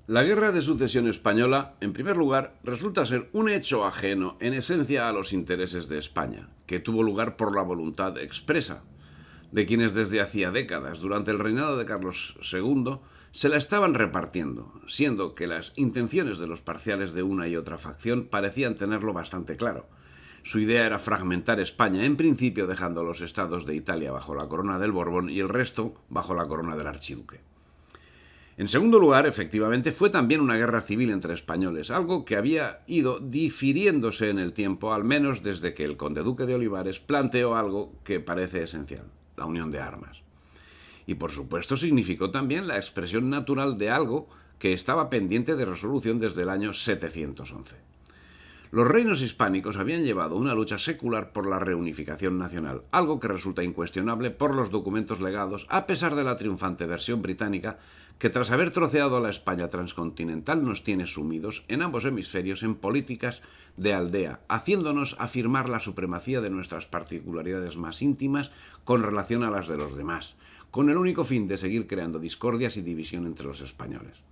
La Guerra de Sucesión Española, en primer lugar, resulta ser un hecho ajeno en esencia a los intereses de España, que tuvo lugar por la voluntad expresa de quienes desde hacía décadas, durante el reinado de Carlos II, se la estaban repartiendo, siendo que las intenciones de los parciales de una y otra facción parecían tenerlo bastante claro. Su idea era fragmentar España, en principio dejando los estados de Italia bajo la corona del Borbón y el resto bajo la corona del archiduque. En segundo lugar, efectivamente, fue también una guerra civil entre españoles, algo que había ido difiriéndose en el tiempo, al menos desde que el conde duque de Olivares planteó algo que parece esencial, la unión de armas. Y por supuesto significó también la expresión natural de algo que estaba pendiente de resolución desde el año 711. Los reinos hispánicos habían llevado una lucha secular por la reunificación nacional, algo que resulta incuestionable por los documentos legados, a pesar de la triunfante versión británica, que tras haber troceado a la España transcontinental nos tiene sumidos en ambos hemisferios en políticas de aldea, haciéndonos afirmar la supremacía de nuestras particularidades más íntimas con relación a las de los demás, con el único fin de seguir creando discordias y división entre los españoles.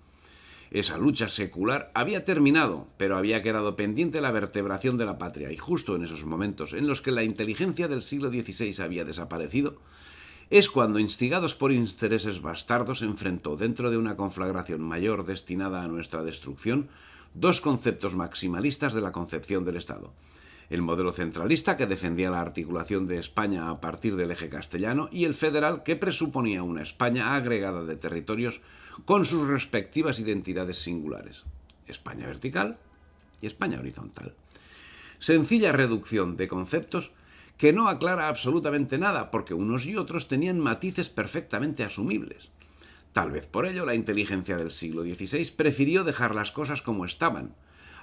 Esa lucha secular había terminado, pero había quedado pendiente la vertebración de la patria, y justo en esos momentos en los que la inteligencia del siglo XVI había desaparecido, es cuando, instigados por intereses bastardos, enfrentó, dentro de una conflagración mayor destinada a nuestra destrucción, dos conceptos maximalistas de la concepción del Estado. El modelo centralista, que defendía la articulación de España a partir del eje castellano, y el federal, que presuponía una España agregada de territorios con sus respectivas identidades singulares. España vertical y España horizontal. Sencilla reducción de conceptos que no aclara absolutamente nada, porque unos y otros tenían matices perfectamente asumibles. Tal vez por ello la inteligencia del siglo XVI prefirió dejar las cosas como estaban,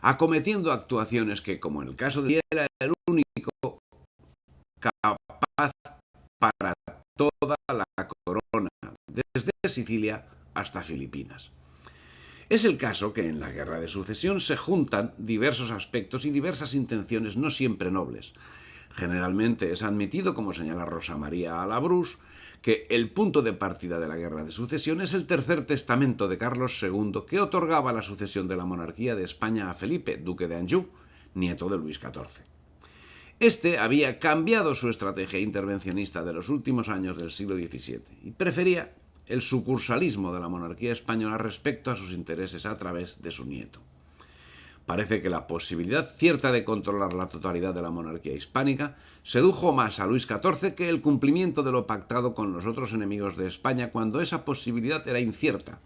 acometiendo actuaciones que, como en el caso de era el único capaz para toda la corona, desde Sicilia hasta Filipinas. Es el caso que en la Guerra de Sucesión se juntan diversos aspectos y diversas intenciones no siempre nobles. Generalmente es admitido, como señala Rosa María Alabrús, que el punto de partida de la Guerra de Sucesión es el tercer testamento de Carlos II, que otorgaba la sucesión de la monarquía de España a Felipe, duque de Anjou, nieto de Luis XIV. Este había cambiado su estrategia intervencionista de los últimos años del siglo XVII y prefería el sucursalismo de la monarquía española respecto a sus intereses a través de su nieto. Parece que la posibilidad cierta de controlar la totalidad de la monarquía hispánica sedujo más a Luis XIV que el cumplimiento de lo pactado con los otros enemigos de España cuando esa posibilidad era incierta.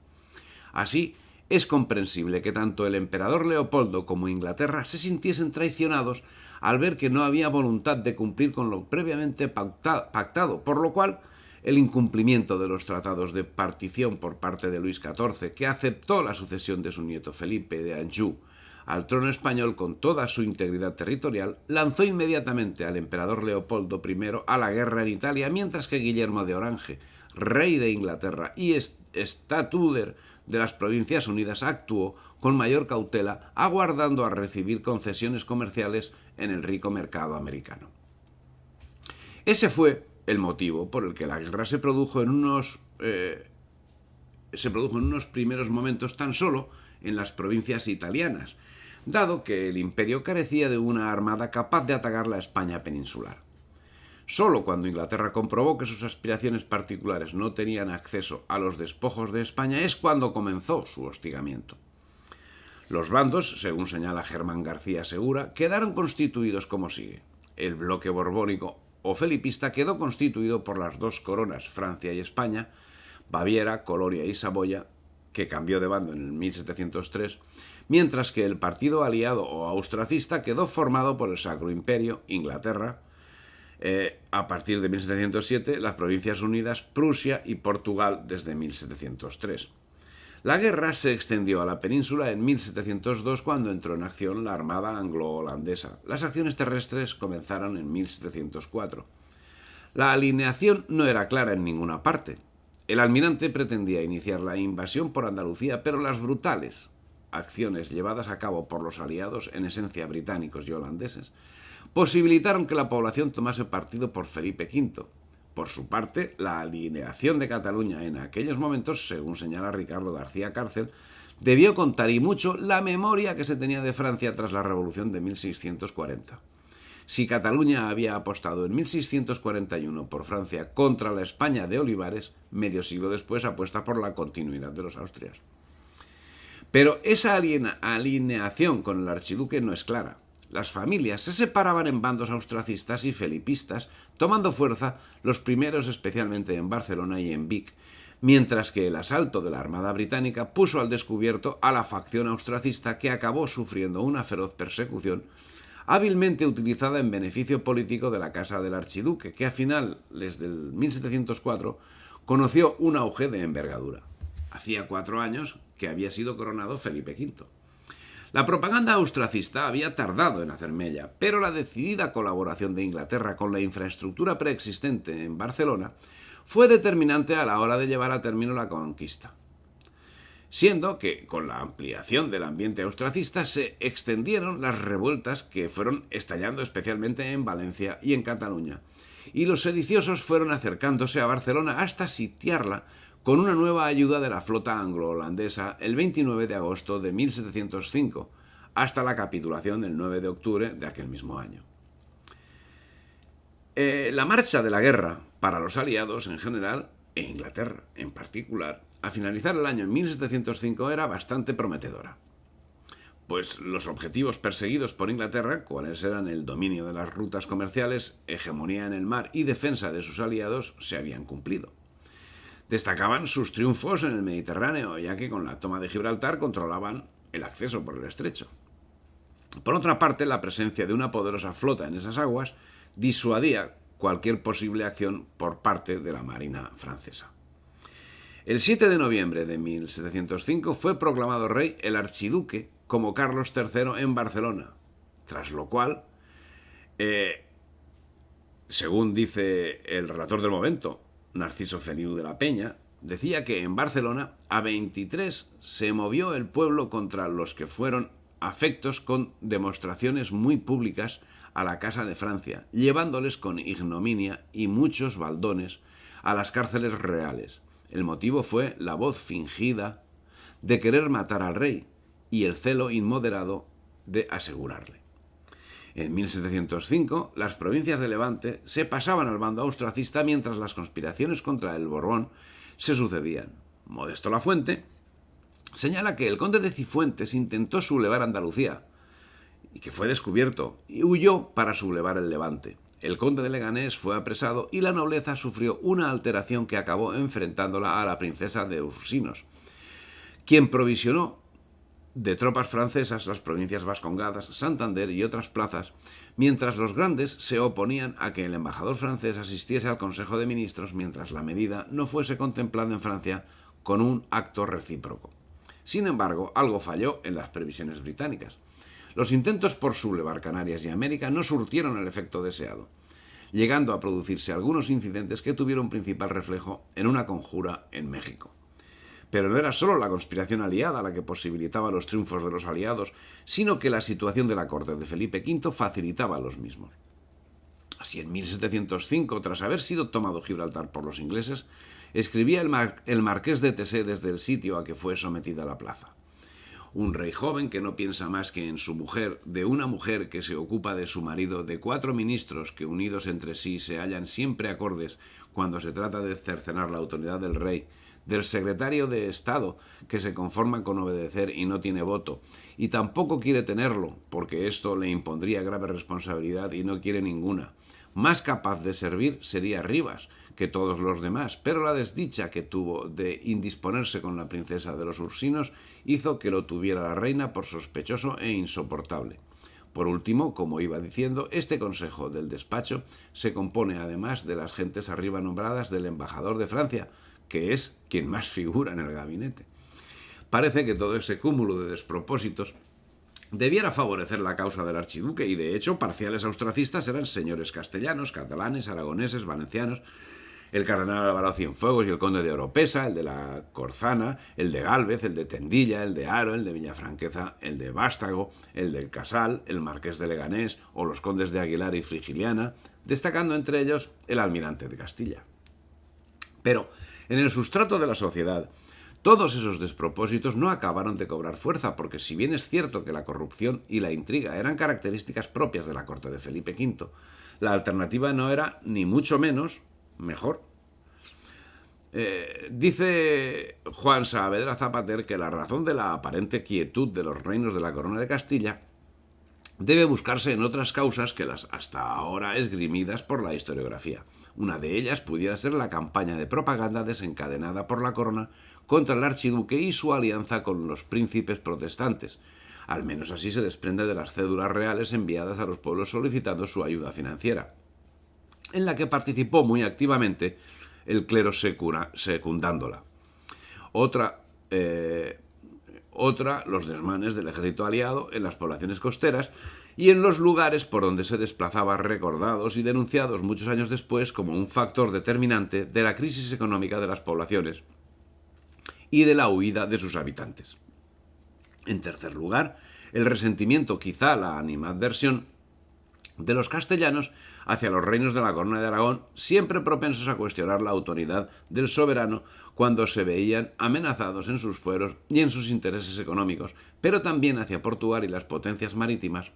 Así, es comprensible que tanto el emperador Leopoldo como Inglaterra se sintiesen traicionados al ver que no había voluntad de cumplir con lo previamente pactado, por lo cual el incumplimiento de los tratados de partición por parte de Luis XIV, que aceptó la sucesión de su nieto Felipe de Anjou al trono español con toda su integridad territorial, lanzó inmediatamente al emperador Leopoldo I a la guerra en Italia, mientras que Guillermo de Orange, rey de Inglaterra y estatúder de las Provincias Unidas, actuó con mayor cautela, aguardando a recibir concesiones comerciales en el rico mercado americano. Ese fue el motivo por el que la guerra se produjo en unos primeros momentos tan solo en las provincias italianas, dado que el imperio carecía de una armada capaz de atacar la España peninsular. Solo cuando Inglaterra comprobó que sus aspiraciones particulares no tenían acceso a los despojos de España es cuando comenzó su hostigamiento. Los bandos, según señala Germán García Segura, quedaron constituidos como sigue. El bloque borbónico o felipista quedó constituido por las dos coronas, Francia y España, Baviera, Colonia y Saboya, que cambió de bando en 1703, mientras que el partido aliado o austracista quedó formado por el Sacro Imperio, Inglaterra, a partir de 1707, las Provincias Unidas, Prusia y Portugal desde 1703. La guerra se extendió a la península en 1702 cuando entró en acción la Armada anglo-holandesa. Las acciones terrestres comenzaron en 1704. La alineación no era clara en ninguna parte. El almirante pretendía iniciar la invasión por Andalucía, pero las brutales acciones llevadas a cabo por los aliados, en esencia británicos y holandeses, posibilitaron que la población tomase partido por Felipe V. Por su parte, la alineación de Cataluña en aquellos momentos, según señala Ricardo García Cárcel, debió contar y mucho la memoria que se tenía de Francia tras la Revolución de 1640. Si Cataluña había apostado en 1641 por Francia contra la España de Olivares, medio siglo después apuesta por la continuidad de los Austrias. Pero esa alineación con el archiduque no es clara. Las familias se separaban en bandos austracistas y felipistas, tomando fuerza los primeros especialmente en Barcelona y en Vic, mientras que el asalto de la Armada Británica puso al descubierto a la facción austracista que acabó sufriendo una feroz persecución, hábilmente utilizada en beneficio político de la Casa del Archiduque, que a finales del 1704 conoció un auge de envergadura. Hacía 4 años que había sido coronado Felipe V. La propaganda austracista había tardado en hacer mella, pero la decidida colaboración de Inglaterra con la infraestructura preexistente en Barcelona fue determinante a la hora de llevar a término la conquista. Siendo que, con la ampliación del ambiente austracista, se extendieron las revueltas que fueron estallando especialmente en Valencia y en Cataluña, y los sediciosos fueron acercándose a Barcelona hasta sitiarla con una nueva ayuda de la flota anglo-holandesa el 29 de agosto de 1705, hasta la capitulación del 9 de octubre de aquel mismo año. La marcha de la guerra para los aliados en general, e Inglaterra en particular, a finalizar el año en 1705 era bastante prometedora. Pues los objetivos perseguidos por Inglaterra, cuáles eran el dominio de las rutas comerciales, hegemonía en el mar y defensa de sus aliados, se habían cumplido. Destacaban sus triunfos en el Mediterráneo, ya que con la toma de Gibraltar controlaban el acceso por el estrecho. Por otra parte, la presencia de una poderosa flota en esas aguas disuadía cualquier posible acción por parte de la marina francesa. El 7 de noviembre de 1705 fue proclamado rey el archiduque como Carlos III en Barcelona, tras lo cual, según dice el relator del momento, Narciso Feliu de la Peña, decía que en Barcelona a 23 se movió el pueblo contra los que fueron afectos con demostraciones muy públicas a la Casa de Francia, llevándoles con ignominia y muchos baldones a las cárceles reales. El motivo fue la voz fingida de querer matar al rey y el celo inmoderado de asegurarle. En 1705, las provincias de Levante se pasaban al bando austracista mientras las conspiraciones contra el Borbón se sucedían. Modesto Lafuente señala que el conde de Cifuentes intentó sublevar Andalucía y que fue descubierto y huyó para sublevar el Levante. El conde de Leganés fue apresado y la nobleza sufrió una alteración que acabó enfrentándola a la princesa de Ursinos, quien provisionó de tropas francesas las provincias vascongadas, Santander y otras plazas, mientras los grandes se oponían a que el embajador francés asistiese al Consejo de Ministros mientras la medida no fuese contemplada en Francia con un acto recíproco. Sin embargo, algo falló en las previsiones británicas. Los intentos por sublevar Canarias y América no surtieron el efecto deseado, llegando a producirse algunos incidentes que tuvieron principal reflejo en una conjura en México. Pero no era solo la conspiración aliada la que posibilitaba los triunfos de los aliados, sino que la situación de la corte de Felipe V facilitaba los mismos. Así, en 1705, tras haber sido tomado Gibraltar por los ingleses, escribía el marqués de Tessé desde el sitio a que fue sometida la plaza. Un rey joven que no piensa más que en su mujer, de una mujer que se ocupa de su marido, de 4 ministros que unidos entre sí se hallan siempre acordes cuando se trata de cercenar la autoridad del rey, del secretario de Estado que se conforma con obedecer y no tiene voto, y tampoco quiere tenerlo, porque esto le impondría grave responsabilidad y no quiere ninguna. Más capaz de servir sería Rivas que todos los demás, pero la desdicha que tuvo de indisponerse con la princesa de los Ursinos hizo que lo tuviera la reina por sospechoso e insoportable. Por último, como iba diciendo, este consejo del despacho se compone además de las gentes arriba nombradas del embajador de Francia, que es quien más figura en el gabinete. Parece que todo ese cúmulo de despropósitos debiera favorecer la causa del archiduque y, de hecho, parciales austracistas eran señores castellanos, catalanes, aragoneses, valencianos, el cardenal Álvaro Cienfuegos y el conde de Oropesa, el de la Corzana, el de Gálvez, el de Tendilla, el de Haro, el de Villafranqueza, el de Vástago, el del Casal, el marqués de Leganés o los condes de Aguilar y Frigiliana, destacando entre ellos el almirante de Castilla. Pero en el sustrato de la sociedad, Todos esos despropósitos no acabaron de cobrar fuerza, porque si bien es cierto que la corrupción y la intriga eran características propias de la corte de Felipe V, la alternativa no era ni mucho menos mejor. Dice Juan Saavedra Zapater que la razón de la aparente quietud de los reinos de la Corona de Castilla debe buscarse en otras causas que las hasta ahora esgrimidas por la historiografía. Una de ellas pudiera ser la campaña de propaganda desencadenada por la corona contra el archiduque y su alianza con los príncipes protestantes. Al menos así se desprende de las cédulas reales enviadas a los pueblos solicitando su ayuda financiera, en la que participó muy activamente el clero secundándola. Otra, los desmanes del ejército aliado en las poblaciones costeras y en los lugares por donde se desplazaba, recordados y denunciados muchos años después como un factor determinante de la crisis económica de las poblaciones y de la huida de sus habitantes. En tercer lugar, el resentimiento, quizá la animadversión, de los castellanos hacia los reinos de la Corona de Aragón, siempre propensos a cuestionar la autoridad del soberano cuando se veían amenazados en sus fueros y en sus intereses económicos, pero también hacia Portugal y las potencias marítimas,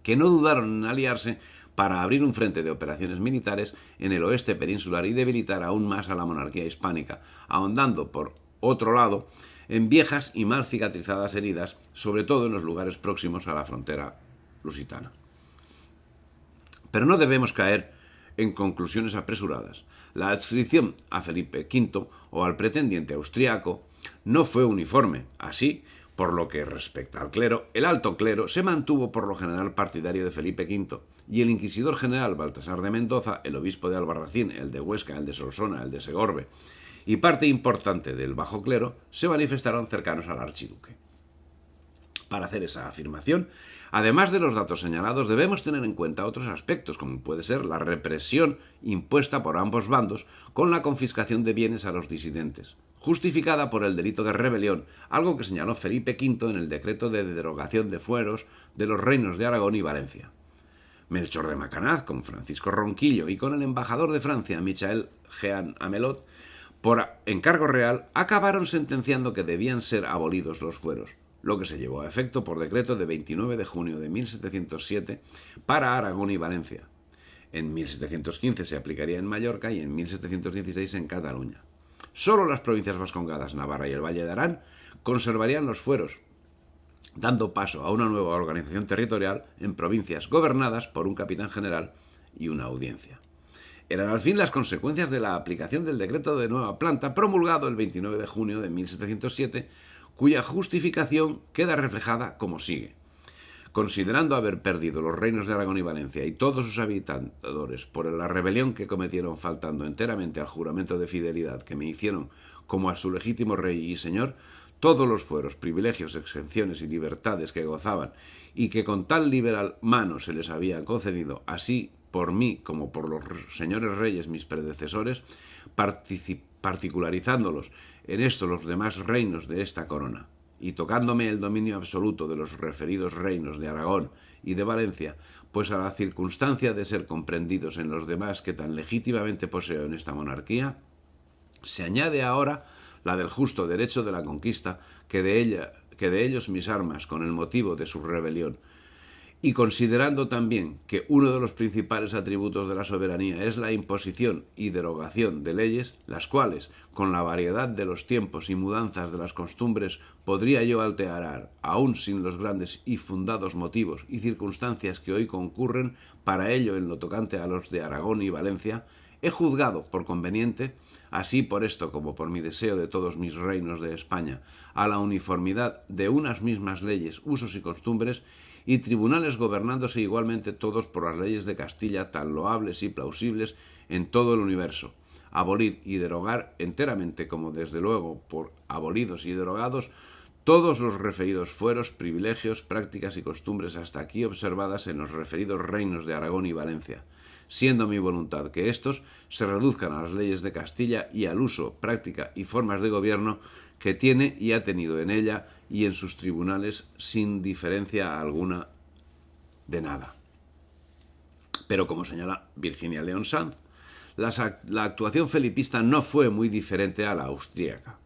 que no dudaron en aliarse para abrir un frente de operaciones militares en el oeste peninsular y debilitar aún más a la monarquía hispánica, ahondando, por otro lado, en viejas y mal cicatrizadas heridas, sobre todo en los lugares próximos a la frontera lusitana. Pero no debemos caer en conclusiones apresuradas. La adscripción a Felipe V o al pretendiente austriaco no fue uniforme. Así, por lo que respecta al clero, el alto clero se mantuvo por lo general partidario de Felipe V y el inquisidor general Baltasar de Mendoza, el obispo de Albarracín, el de Huesca, el de Solsona, el de Segorbe y parte importante del bajo clero se manifestaron cercanos al archiduque. Para hacer esa afirmación, además de los datos señalados, debemos tener en cuenta otros aspectos, como puede ser la represión impuesta por ambos bandos con la confiscación de bienes a los disidentes, justificada por el delito de rebelión, algo que señaló Felipe V en el decreto de derogación de fueros de los reinos de Aragón y Valencia. Melchor de Macanaz, con Francisco Ronquillo y con el embajador de Francia, Michael Jean Amelot, por encargo real, acabaron sentenciando que debían ser abolidos los fueros, lo que se llevó a efecto por decreto de 29 de junio de 1707 para Aragón y Valencia. En 1715 se aplicaría en Mallorca y en 1716 en Cataluña. Solo las provincias vascongadas, Navarra y el Valle de Arán conservarían los fueros, dando paso a una nueva organización territorial en provincias gobernadas por un capitán general y una audiencia. Eran al fin las consecuencias de la aplicación del decreto de nueva planta promulgado el 29 de junio de 1707, cuya justificación queda reflejada como sigue. Considerando haber perdido los reinos de Aragón y Valencia y todos sus habitadores por la rebelión que cometieron faltando enteramente al juramento de fidelidad que me hicieron como a su legítimo rey y señor, todos los fueros, privilegios, exenciones y libertades que gozaban y que con tal liberal mano se les había concedido, así por mí como por los señores reyes mis predecesores, particularizándolos en esto los demás reinos de esta corona, y tocándome el dominio absoluto de los referidos reinos de Aragón y de Valencia, pues a la circunstancia de ser comprendidos en los demás que tan legítimamente poseo en esta monarquía, se añade ahora la del justo derecho de la conquista que de ellos mis armas con el motivo de su rebelión, y considerando también que uno de los principales atributos de la soberanía es la imposición y derogación de leyes, las cuales, con la variedad de los tiempos y mudanzas de las costumbres, podría yo alterar, aun sin los grandes y fundados motivos y circunstancias que hoy concurren para ello en lo tocante a los de Aragón y Valencia, he juzgado por conveniente, así por esto como por mi deseo de todos mis reinos de España, a la uniformidad de unas mismas leyes, usos y costumbres, y tribunales gobernándose igualmente todos por las leyes de Castilla tan loables y plausibles en todo el universo, abolir y derogar enteramente, como desde luego por abolidos y derogados, todos los referidos fueros, privilegios, prácticas y costumbres hasta aquí observadas en los referidos reinos de Aragón y Valencia, siendo mi voluntad que éstos se reduzcan a las leyes de Castilla y al uso, práctica y formas de gobierno que tiene y ha tenido en ella y en sus tribunales sin diferencia alguna de nada. Pero como señala Virginia León Sanz, la actuación felipista no fue muy diferente a la austríaca.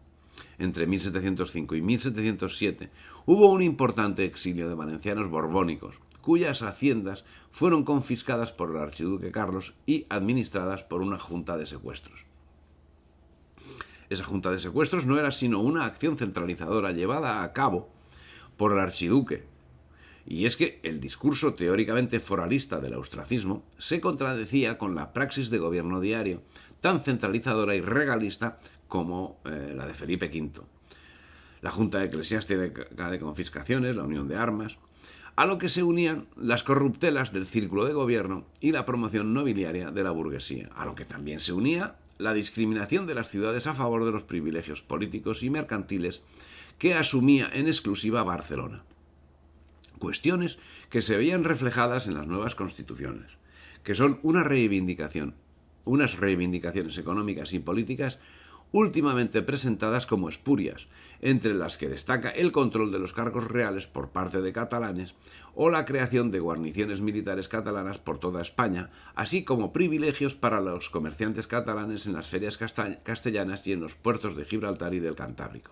entre 1705 y 1707, hubo un importante exilio de valencianos borbónicos, cuyas haciendas fueron confiscadas por el archiduque Carlos y administradas por una junta de secuestros. Esa junta de secuestros no era sino una acción centralizadora llevada a cabo por el archiduque. Y es que el discurso teóricamente foralista del austracismo se contradecía con la praxis de gobierno diario, tan centralizadora y regalista como la de Felipe V. La Junta Eclesiástica de Confiscaciones, la Unión de Armas, a lo que se unían las corruptelas del círculo de gobierno y la promoción nobiliaria de la burguesía, a lo que también se unía la discriminación de las ciudades a favor de los privilegios políticos y mercantiles que asumía en exclusiva Barcelona. Cuestiones que se veían reflejadas en las nuevas constituciones, que son unas reivindicaciones económicas y políticas últimamente presentadas como espurias, entre las que destaca el control de los cargos reales por parte de catalanes o la creación de guarniciones militares catalanas por toda España, así como privilegios para los comerciantes catalanes en las ferias castellanas y en los puertos de Gibraltar y del Cantábrico.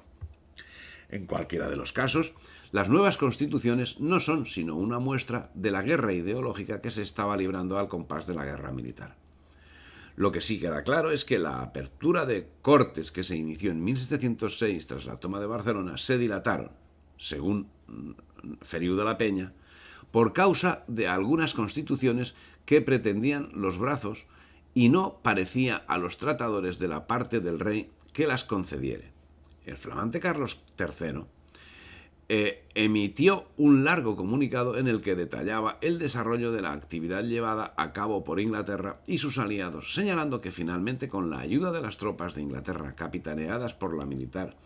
En cualquiera de los casos, las nuevas constituciones no son sino una muestra de la guerra ideológica que se estaba librando al compás de la guerra militar. Lo que sí queda claro es que la apertura de Cortes que se inició en 1706 tras la toma de Barcelona se dilataron, según Feliu de la Peña, por causa de algunas constituciones que pretendían los brazos y no parecía a los tratadores de la parte del rey que las concediere. El flamante Carlos III emitió un largo comunicado en el que detallaba el desarrollo de la actividad llevada a cabo por Inglaterra y sus aliados, señalando que finalmente con la ayuda de las tropas de Inglaterra capitaneadas por la militar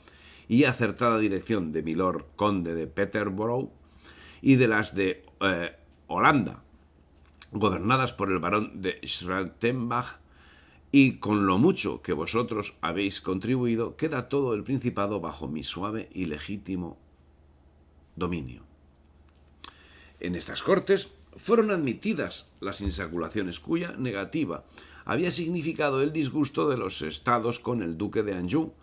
y acertada dirección de Milord Conde de Peterborough y de las de Holanda, gobernadas por el barón de Schwarzenbach, y con lo mucho que vosotros habéis contribuido, queda todo el Principado bajo mi suave y legítimo dominio. En estas Cortes fueron admitidas las insaculaciones cuya negativa había significado el disgusto de los estados con el duque de Anjou,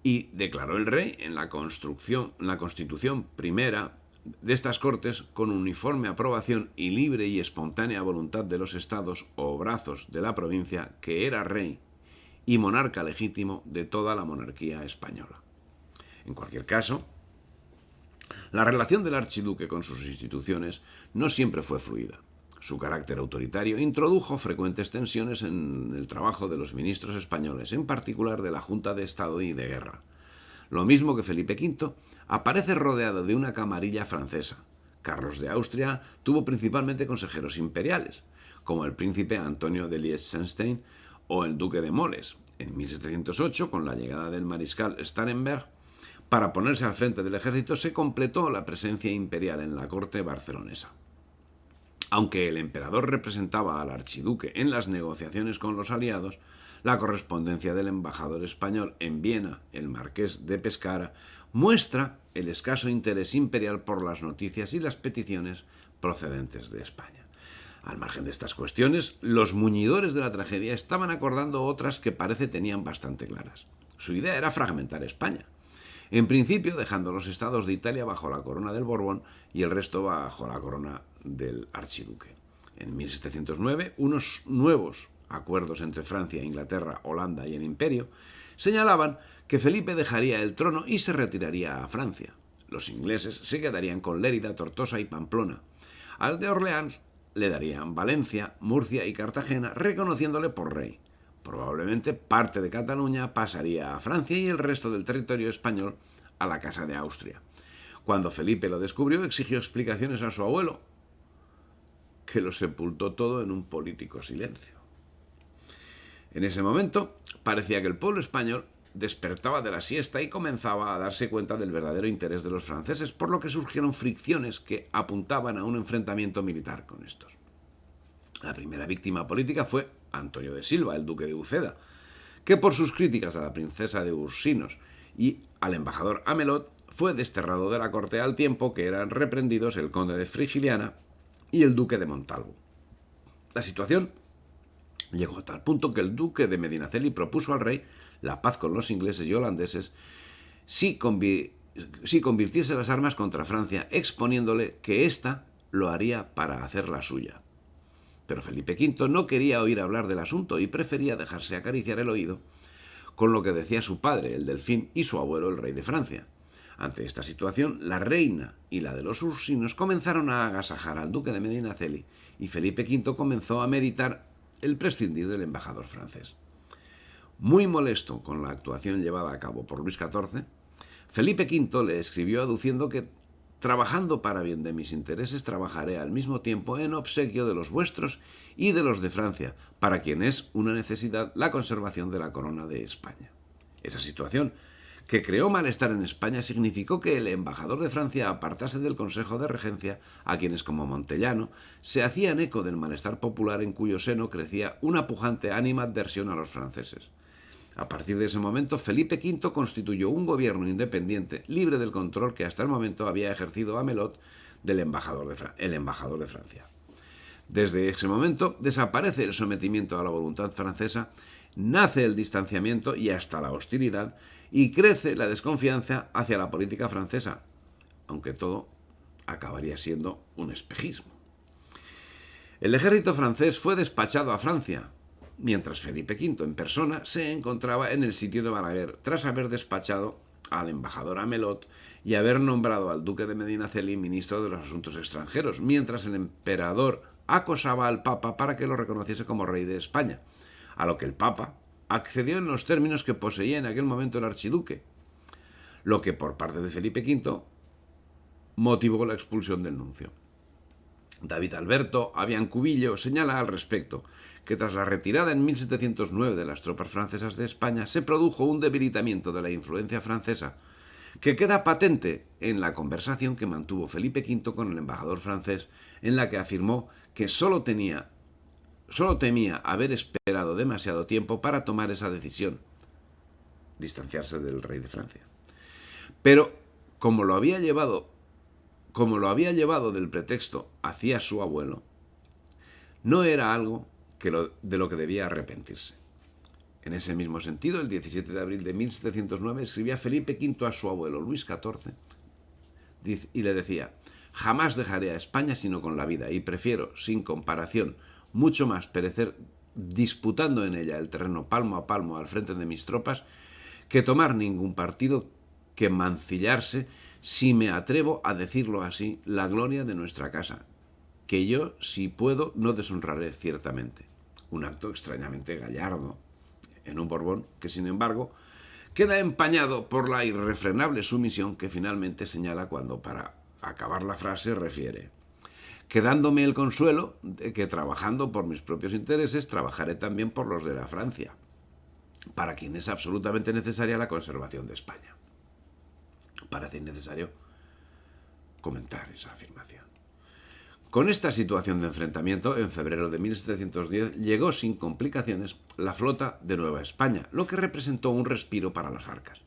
y declaró el rey en la Constitución primera de estas Cortes, con uniforme aprobación y libre y espontánea voluntad de los estados o brazos de la provincia, que era rey y monarca legítimo de toda la monarquía española. En cualquier caso, la relación del archiduque con sus instituciones no siempre fue fluida. Su carácter autoritario introdujo frecuentes tensiones en el trabajo de los ministros españoles, en particular de la Junta de Estado y de Guerra. Lo mismo que Felipe V, aparece rodeado de una camarilla francesa. Carlos de Austria tuvo principalmente consejeros imperiales, como el príncipe Antonio de Liechtenstein o el duque de Moles. En 1708, con la llegada del mariscal Starhemberg, para ponerse al frente del ejército, se completó la presencia imperial en la corte barcelonesa. Aunque el emperador representaba al archiduque en las negociaciones con los aliados, la correspondencia del embajador español en Viena, el marqués de Pescara, muestra el escaso interés imperial por las noticias y las peticiones procedentes de España. Al margen de estas cuestiones, los muñidores de la tragedia estaban acordando otras que parece tenían bastante claras. Su idea era fragmentar España, en principio dejando los estados de Italia bajo la corona del Borbón y el resto bajo la corona del archiduque. En 1709, unos nuevos acuerdos entre Francia, Inglaterra, Holanda y el Imperio señalaban que Felipe dejaría el trono y se retiraría a Francia. Los ingleses se quedarían con Lérida, Tortosa y Pamplona. Al de Orleans le darían Valencia, Murcia y Cartagena, reconociéndole por rey. Probablemente parte de Cataluña pasaría a Francia y el resto del territorio español a la Casa de Austria. Cuando Felipe lo descubrió, exigió explicaciones a su abuelo, que lo sepultó todo en un político silencio. En ese momento, parecía que el pueblo español despertaba de la siesta y comenzaba a darse cuenta del verdadero interés de los franceses, por lo que surgieron fricciones que apuntaban a un enfrentamiento militar con estos. La primera víctima política fue Antonio de Silva, el duque de Uceda, que por sus críticas a la princesa de Ursinos y al embajador Amelot fue desterrado de la corte, al tiempo que eran reprendidos el conde de Frigiliana y el duque de Montalvo. La situación llegó a tal punto que el duque de Medinaceli propuso al rey la paz con los ingleses y holandeses si, si convirtiese las armas contra Francia, exponiéndole que ésta lo haría para hacer la suya. Pero Felipe V no quería oír hablar del asunto y prefería dejarse acariciar el oído con lo que decía su padre, el Delfín, y su abuelo, el rey de Francia. Ante esta situación, la reina y la de los ursinos comenzaron a agasajar al duque de Medinaceli y Felipe V comenzó a meditar el prescindir del embajador francés. Muy molesto con la actuación llevada a cabo por Luis XIV, Felipe V le escribió aduciendo que, trabajando para bien de mis intereses, trabajaré al mismo tiempo en obsequio de los vuestros y de los de Francia, para quien es una necesidad la conservación de la corona de España. Esa situación, que creó malestar en España, significó que el embajador de Francia apartase del Consejo de Regencia a quienes, como Montellano, se hacían eco del malestar popular en cuyo seno crecía una pujante animadversión a los franceses. A partir de ese momento, Felipe V constituyó un gobierno independiente, libre del control que hasta el momento había ejercido Amelot del embajador de Francia. Desde ese momento desaparece el sometimiento a la voluntad francesa, nace el distanciamiento y hasta la hostilidad, y crece la desconfianza hacia la política francesa, aunque todo acabaría siendo un espejismo. El ejército francés fue despachado a Francia, mientras Felipe V en persona se encontraba en el sitio de Balaguer, tras haber despachado al embajador Amelot y haber nombrado al duque de Medinaceli ministro de los Asuntos Extranjeros, mientras el emperador acosaba al Papa para que lo reconociese como rey de España, a lo que el Papa accedió en los términos que poseía en aquel momento el archiduque, lo que por parte de Felipe V motivó la expulsión del nuncio. David Alberto Aviancubillo señala al respecto que tras la retirada en 1709 de las tropas francesas de España se produjo un debilitamiento de la influencia francesa que queda patente en la conversación que mantuvo Felipe V con el embajador francés, en la que afirmó que solo temía haber esperado demasiado tiempo para tomar esa decisión, distanciarse del rey de Francia. Pero como lo había llevado del pretexto hacia su abuelo, no era algo de lo que debía arrepentirse. En ese mismo sentido, el 17 de abril de 1709 escribía Felipe V a su abuelo Luis XIV y le decía: jamás dejaré a España sino con la vida, y prefiero, sin comparación, mucho más perecer disputando en ella el terreno palmo a palmo al frente de mis tropas, que tomar ningún partido, que mancillarse, si me atrevo a decirlo así, la gloria de nuestra casa, que yo, si puedo, no deshonraré ciertamente. Un acto extrañamente gallardo en un Borbón que, sin embargo, queda empañado por la irrefrenable sumisión que finalmente señala cuando, para acabar la frase, refiere: quedándome el consuelo de que, trabajando por mis propios intereses, trabajaré también por los de la Francia, para quien es absolutamente necesaria la conservación de España. Parece innecesario comentar esa afirmación. Con esta situación de enfrentamiento, en febrero de 1710 llegó sin complicaciones la flota de Nueva España, lo que representó un respiro para las arcas.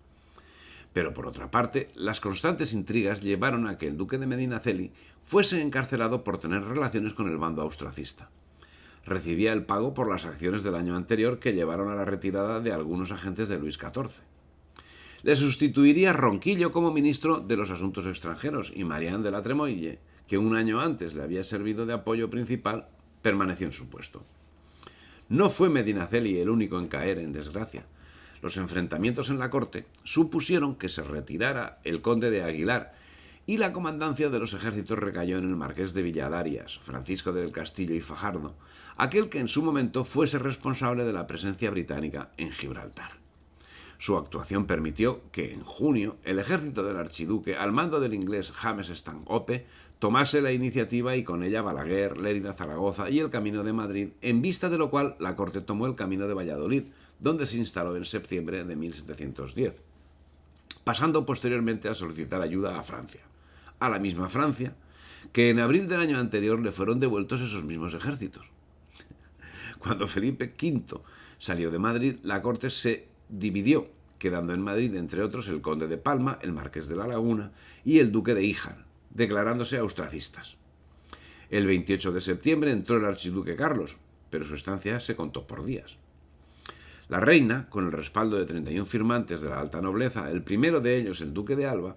Pero por otra parte, las constantes intrigas llevaron a que el duque de Medinaceli fuese encarcelado por tener relaciones con el bando austracista. Recibía el pago por las acciones del año anterior que llevaron a la retirada de algunos agentes de Luis XIV. Le sustituiría Ronquillo como ministro de los Asuntos Extranjeros, y Marián de la Tremoille, que un año antes le había servido de apoyo principal, permaneció en su puesto. No fue Medinaceli el único en caer en desgracia. Los enfrentamientos en la corte supusieron que se retirara el conde de Aguilar y la comandancia de los ejércitos recayó en el marqués de Villadarias, Francisco del Castillo y Fajardo, aquel que en su momento fuese responsable de la presencia británica en Gibraltar. Su actuación permitió que, en junio, el ejército del archiduque, al mando del inglés James Stanhope, tomase la iniciativa y con ella Balaguer, Lérida, Zaragoza y el camino de Madrid, en vista de lo cual la corte tomó el camino de Valladolid, donde se instaló en septiembre de 1710, pasando posteriormente a solicitar ayuda a Francia, a la misma Francia que en abril del año anterior le fueron devueltos esos mismos ejércitos. Cuando Felipe V salió de Madrid, la corte se dividió, quedando en Madrid, entre otros, el conde de Palma, el marqués de la Laguna y el duque de Híjar, declarándose austracistas. El 28 de septiembre entró el archiduque Carlos, pero su estancia se contó por días. La reina, con el respaldo de 31 firmantes de la alta nobleza, el primero de ellos, el duque de Alba,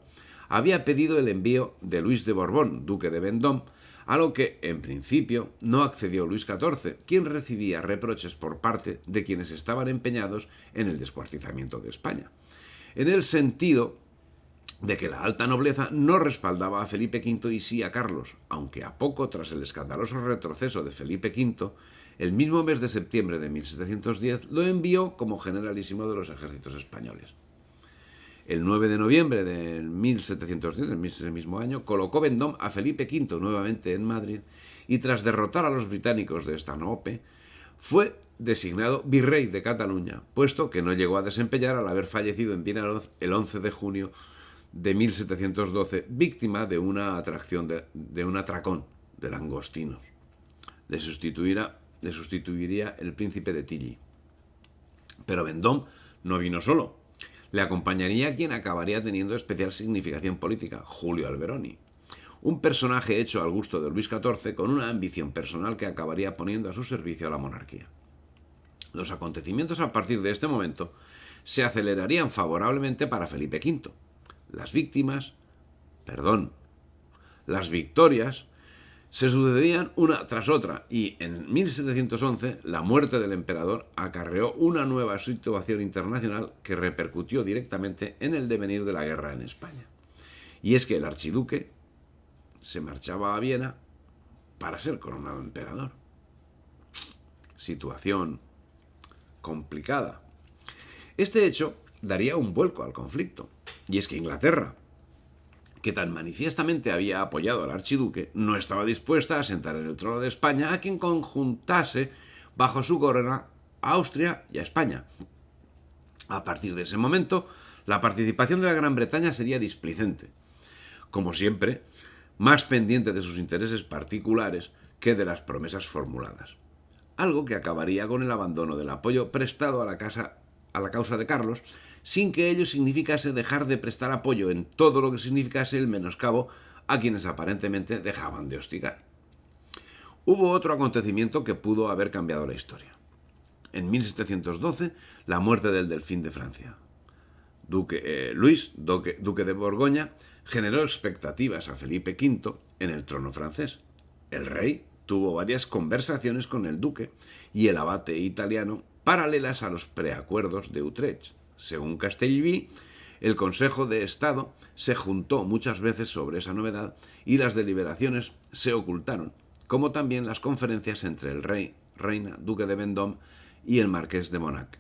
había pedido el envío de Luis de Borbón, duque de Vendôme, a lo que, en principio, no accedió Luis XIV, quien recibía reproches por parte de quienes estaban empeñados en el descuartizamiento de España, en el sentido de que la alta nobleza no respaldaba a Felipe V y sí a Carlos, aunque a poco tras el escandaloso retroceso de Felipe V, el mismo mes de septiembre de 1710 lo envió como generalísimo de los ejércitos españoles. El 9 de noviembre de 1710, el mismo año, colocó Vendôme a Felipe V nuevamente en Madrid y tras derrotar a los británicos de Stanhope, fue designado virrey de Cataluña, puesto que no llegó a desempeñar al haber fallecido en Vinaroz el 11 de junio de 1712, víctima de una atracción de un atracón de langostinos. Le sustituiría el príncipe de Tilly. Pero Vendôme no vino solo. Le acompañaría quien acabaría teniendo especial significación política, Julio Alberoni, un personaje hecho al gusto de Luis XIV con una ambición personal que acabaría poniendo a su servicio a la monarquía. Los acontecimientos a partir de este momento se acelerarían favorablemente para Felipe V. Las victorias se sucedían una tras otra y en 1711 la muerte del emperador acarreó una nueva situación internacional que repercutió directamente en el devenir de la guerra en España. Y es que el archiduque se marchaba a Viena para ser coronado emperador. Situación complicada. Este hecho daría un vuelco al conflicto. Y es que Inglaterra, que tan manifiestamente había apoyado al archiduque, no estaba dispuesta a sentar en el trono de España a quien conjuntase bajo su corona a Austria y a España. A partir de ese momento, la participación de la Gran Bretaña sería displicente, como siempre, más pendiente de sus intereses particulares que de las promesas formuladas. Algo que acabaría con el abandono del apoyo prestado a la causa de Carlos, sin que ello significase dejar de prestar apoyo en todo lo que significase el menoscabo a quienes aparentemente dejaban de hostigar. Hubo otro acontecimiento que pudo haber cambiado la historia. En 1712, la muerte del Delfín de Francia. Luis, duque de Borgoña, generó expectativas a Felipe V en el trono francés. El rey tuvo varias conversaciones con el duque y el abate italiano paralelas a los preacuerdos de Utrecht. Según Castellví, el Consejo de Estado se juntó muchas veces sobre esa novedad y las deliberaciones se ocultaron, como también las conferencias entre el rey, reina, duque de Vendôme y el marqués de Monac.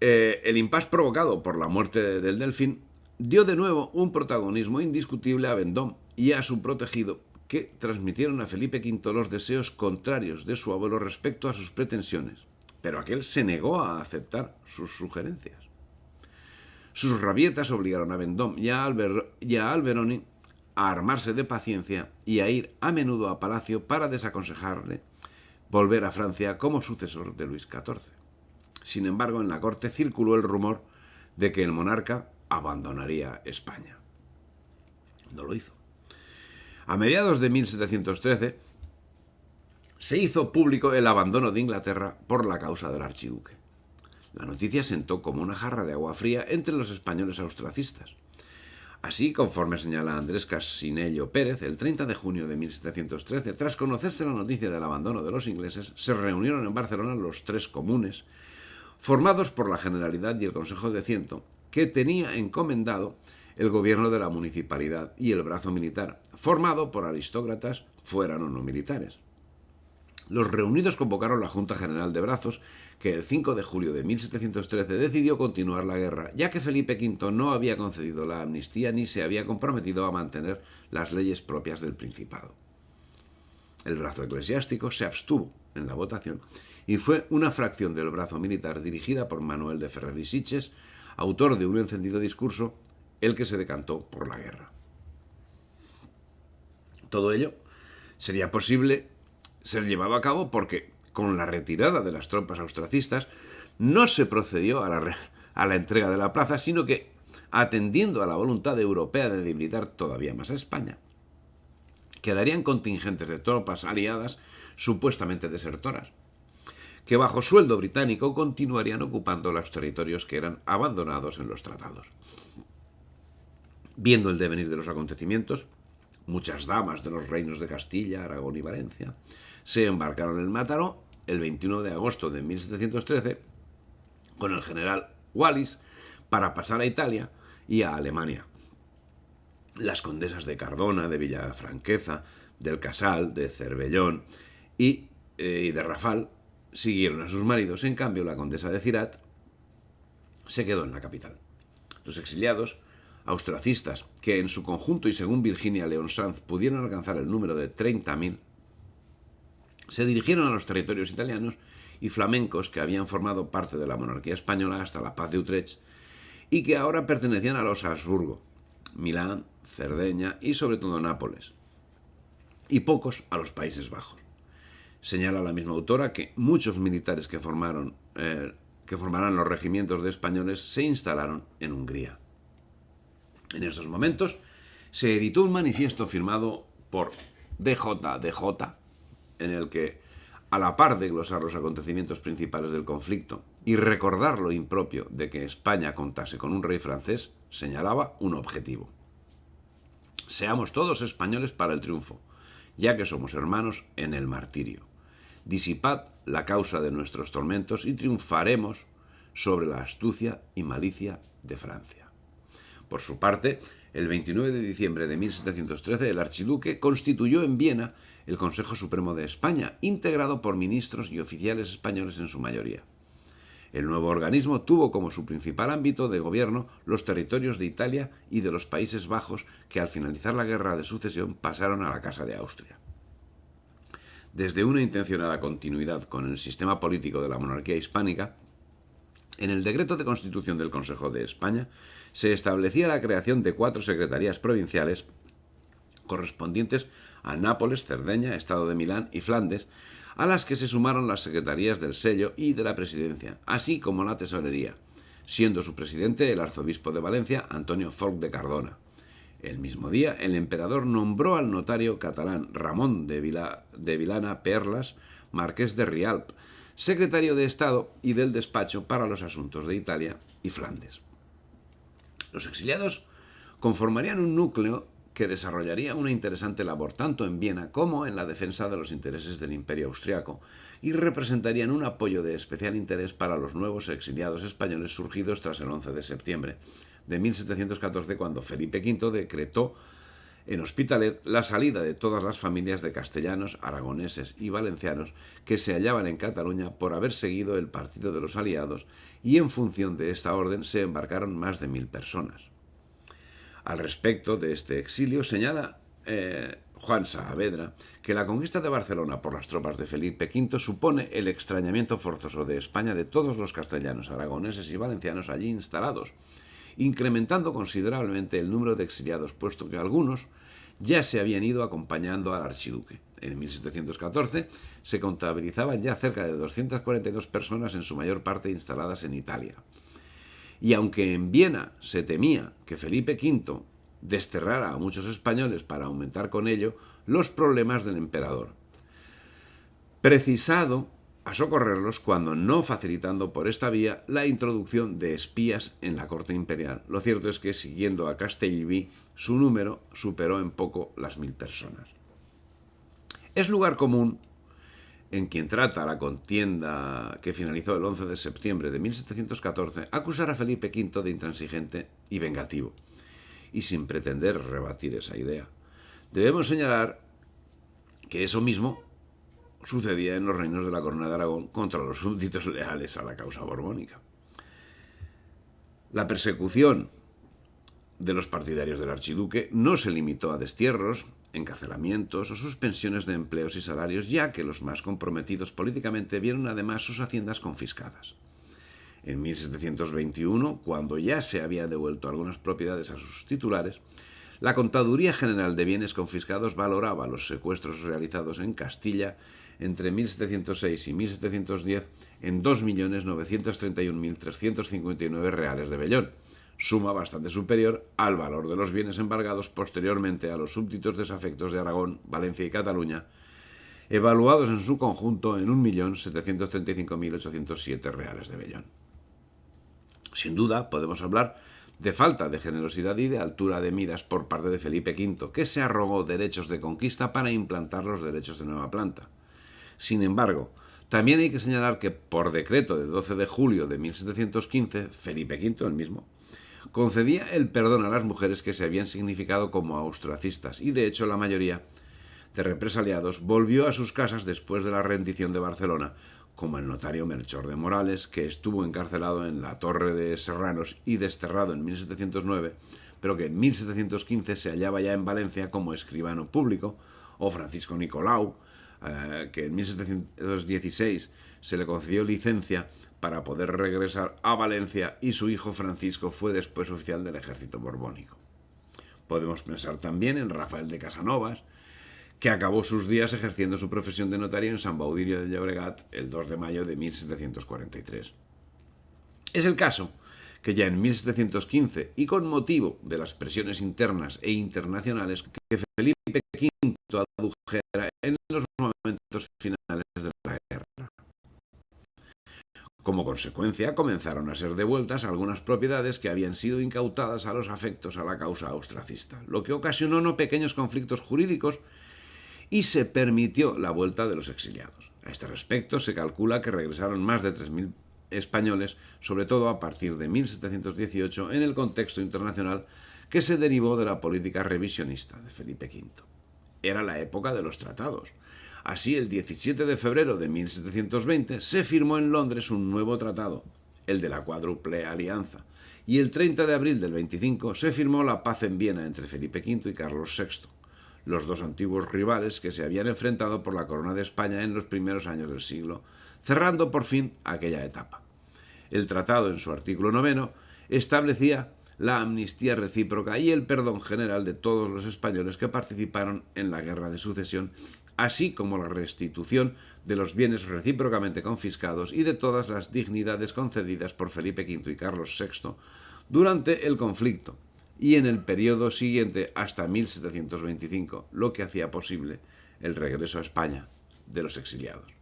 El impasse provocado por la muerte del Delfín dio de nuevo un protagonismo indiscutible a Vendôme y a su protegido, que transmitieron a Felipe V los deseos contrarios de su abuelo respecto a sus pretensiones, pero aquel se negó a aceptar sus sugerencias. Sus rabietas obligaron a Vendôme y a Alberoni a armarse de paciencia y a ir a menudo a palacio para desaconsejarle volver a Francia como sucesor de Luis XIV. Sin embargo, en la corte circuló el rumor de que el monarca abandonaría España. No lo hizo. A mediados de 1713 se hizo público el abandono de Inglaterra por la causa del archiduque. La noticia sentó como una jarra de agua fría entre los españoles austracistas. Así, conforme señala Andrés Casinello Pérez, el 30 de junio de 1713, tras conocerse la noticia del abandono de los ingleses, se reunieron en Barcelona los tres comunes, formados por la Generalidad y el Consejo de Ciento, que tenía encomendado el gobierno de la municipalidad y el brazo militar, formado por aristócratas, fueran o no militares. Los reunidos convocaron la Junta General de Brazos, que el 5 de julio de 1713 decidió continuar la guerra, ya que Felipe V no había concedido la amnistía ni se había comprometido a mantener las leyes propias del Principado. El brazo eclesiástico se abstuvo en la votación y fue una fracción del brazo militar dirigida por Manuel de Ferrer y Sitges, autor de un encendido discurso, el que se decantó por la guerra. Todo ello sería posible ser llevado a cabo porque, con la retirada de las tropas austracistas, no se procedió a la entrega de la plaza, sino que, atendiendo a la voluntad europea de debilitar todavía más a España, quedarían contingentes de tropas aliadas supuestamente desertoras. que bajo sueldo británico continuarían ocupando los territorios que eran abandonados en los tratados. Viendo el devenir de los acontecimientos, muchas damas de los reinos de Castilla, Aragón y Valencia se embarcaron en Mataró el 21 de agosto de 1713 con el general Wallis para pasar a Italia y a Alemania. Las condesas de Cardona, de Villafranqueza, del Casal, de Cervellón y de Rafal siguieron a sus maridos. En cambio, la condesa de Cirat se quedó en la capital. Los exiliados austracistas, que en su conjunto y según Virginia León Sanz pudieron alcanzar el número de 30.000, se dirigieron a los territorios italianos y flamencos que habían formado parte de la monarquía española hasta la Paz de Utrecht y que ahora pertenecían a los Habsburgo, Milán, Cerdeña y sobre todo Nápoles, y pocos a los Países Bajos. Señala la misma autora que muchos militares que formarán los regimientos de españoles se instalaron en Hungría. En estos momentos se editó un manifiesto firmado por DJ, en el que, a la par de glosar los acontecimientos principales del conflicto y recordar lo impropio de que España contase con un rey francés, señalaba un objetivo. Seamos todos españoles para el triunfo, ya que somos hermanos en el martirio. Disipad la causa de nuestros tormentos y triunfaremos sobre la astucia y malicia de Francia. Por su parte, el 29 de diciembre de 1713, el archiduque constituyó en Viena el Consejo Supremo de España, integrado por ministros y oficiales españoles en su mayoría. El nuevo organismo tuvo como su principal ámbito de gobierno los territorios de Italia y de los Países Bajos, que al finalizar la Guerra de Sucesión pasaron a la Casa de Austria. Desde una intencionada continuidad con el sistema político de la monarquía hispánica, en el decreto de constitución del Consejo de España se establecía la creación de 4 secretarías provinciales correspondientes a Nápoles, Cerdeña, Estado de Milán y Flandes, a las que se sumaron las secretarías del Sello y de la Presidencia, así como la Tesorería, siendo su presidente el arzobispo de Valencia, Antonio Folc de Cardona. El mismo día, el emperador nombró al notario catalán Ramón de Vilana Perlas, marqués de Rialp, secretario de Estado y del despacho para los asuntos de Italia y Flandes. Los exiliados conformarían un núcleo que desarrollaría una interesante labor tanto en Viena como en la defensa de los intereses del Imperio austriaco y representarían un apoyo de especial interés para los nuevos exiliados españoles surgidos tras el 11 de septiembre de 1714, cuando Felipe V decretó en Hospitalet la salida de todas las familias de castellanos, aragoneses y valencianos que se hallaban en Cataluña por haber seguido el partido de los aliados, y en función de esta orden se embarcaron más de 1.000 personas. Al respecto de este exilio señala Juan Saavedra que la conquista de Barcelona por las tropas de Felipe V supone el extrañamiento forzoso de España de todos los castellanos, aragoneses y valencianos allí instalados, incrementando considerablemente el número de exiliados, puesto que algunos ya se habían ido acompañando al archiduque. En 1714 se contabilizaban ya cerca de 242 personas, en su mayor parte instaladas en Italia. Y aunque en Viena se temía que Felipe V desterrara a muchos españoles para aumentar con ello los problemas del emperador, precisado a socorrerlos cuando no facilitando por esta vía la introducción de espías en la corte imperial. Lo cierto es que, siguiendo a Castellví, su número superó en poco las 1.000 personas. Es lugar común en quien trata la contienda que finalizó el 11 de septiembre de 1714 acusar a Felipe V de intransigente y vengativo, y sin pretender rebatir esa idea. Debemos señalar que eso mismo sucedía en los reinos de la Corona de Aragón contra los súbditos leales a la causa borbónica. La persecución de los partidarios del archiduque no se limitó a destierros, encarcelamientos o suspensiones de empleos y salarios, ya que los más comprometidos políticamente vieron además sus haciendas confiscadas. En 1721, cuando ya se había devuelto algunas propiedades a sus titulares, la Contaduría General de Bienes Confiscados valoraba los secuestros realizados en Castilla entre 1706 y 1710 en 2.931.359 reales de vellón, suma bastante superior al valor de los bienes embargados posteriormente a los súbditos desafectos de Aragón, Valencia y Cataluña evaluados en su conjunto en 1.735.807 reales de vellón. Sin duda, podemos hablar de falta de generosidad y de altura de miras por parte de Felipe V, que se arrogó derechos de conquista para implantar los derechos de nueva planta. Sin embargo, también hay que señalar que por decreto de 12 de julio de 1715, Felipe V, el mismo, concedía el perdón a las mujeres que se habían significado como austracistas y, de hecho, la mayoría de represaliados volvió a sus casas después de la rendición de Barcelona, como el notario Melchor de Morales, que estuvo encarcelado en la Torre de Serranos y desterrado en 1709, pero que en 1715 se hallaba ya en Valencia como escribano público, o Francisco Nicolau, que en 1716 se le concedió licencia para poder regresar a Valencia y su hijo Francisco fue después oficial del ejército borbónico. Podemos pensar también en Rafael de Casanovas, que acabó sus días ejerciendo su profesión de notario en San Baudirio de Llobregat el 2 de mayo de 1743. Es el caso que ya en 1715, y con motivo de las presiones internas e internacionales, que Felipe V adujera en los momentos finales de la guerra. Como consecuencia, comenzaron a ser devueltas algunas propiedades que habían sido incautadas a los afectos a la causa austracista, lo que ocasionó no pequeños conflictos jurídicos y se permitió la vuelta de los exiliados. A este respecto, se calcula que regresaron más de 3.000 españoles, sobre todo a partir de 1718, en el contexto internacional que se derivó de la política revisionista de Felipe V. Era la época de los tratados. Así, el 17 de febrero de 1720 se firmó en Londres un nuevo tratado, el de la Cuádruple Alianza, y el 30 de abril del 25 se firmó la paz en Viena entre Felipe V y Carlos VI, los dos antiguos rivales que se habían enfrentado por la corona de España en los primeros años del siglo, cerrando por fin aquella etapa. El tratado, en su artículo 9, establecía la amnistía recíproca y el perdón general de todos los españoles que participaron en la Guerra de Sucesión, así como la restitución de los bienes recíprocamente confiscados y de todas las dignidades concedidas por Felipe V y Carlos VI durante el conflicto y en el periodo siguiente hasta 1725, lo que hacía posible el regreso a España de los exiliados.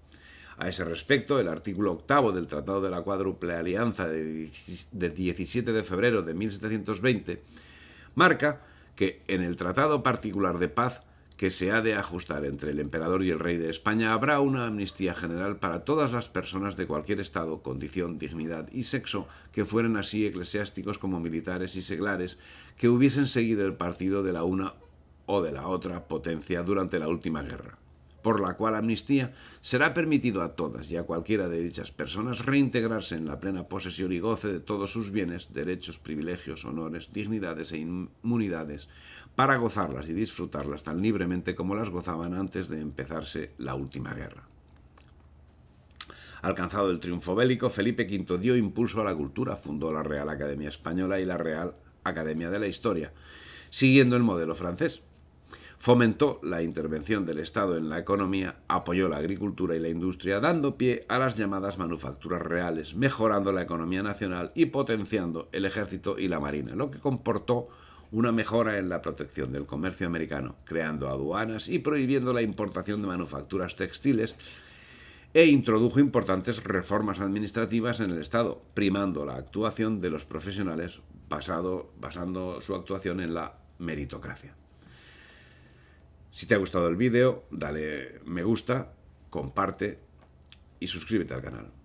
A ese respecto, el artículo 8 del Tratado de la Cuádruple Alianza de 17 de febrero de 1720 marca que en el Tratado Particular de Paz que se ha de ajustar entre el emperador y el rey de España habrá una amnistía general para todas las personas de cualquier estado, condición, dignidad y sexo que fueran así eclesiásticos como militares y seglares que hubiesen seguido el partido de la una o de la otra potencia durante la última guerra, por la cual amnistía será permitido a todas y a cualquiera de dichas personas reintegrarse en la plena posesión y goce de todos sus bienes, derechos, privilegios, honores, dignidades e inmunidades, para gozarlas y disfrutarlas tan libremente como las gozaban antes de empezarse la última guerra. Alcanzado el triunfo bélico, Felipe V dio impulso a la cultura, fundó la Real Academia Española y la Real Academia de la Historia, siguiendo el modelo francés. Fomentó la intervención del Estado en la economía, apoyó la agricultura y la industria, dando pie a las llamadas manufacturas reales, mejorando la economía nacional y potenciando el ejército y la marina, lo que comportó una mejora en la protección del comercio americano, creando aduanas y prohibiendo la importación de manufacturas textiles, e introdujo importantes reformas administrativas en el Estado, primando la actuación de los profesionales, basando su actuación en la meritocracia. Si te ha gustado el vídeo, dale me gusta, comparte y suscríbete al canal.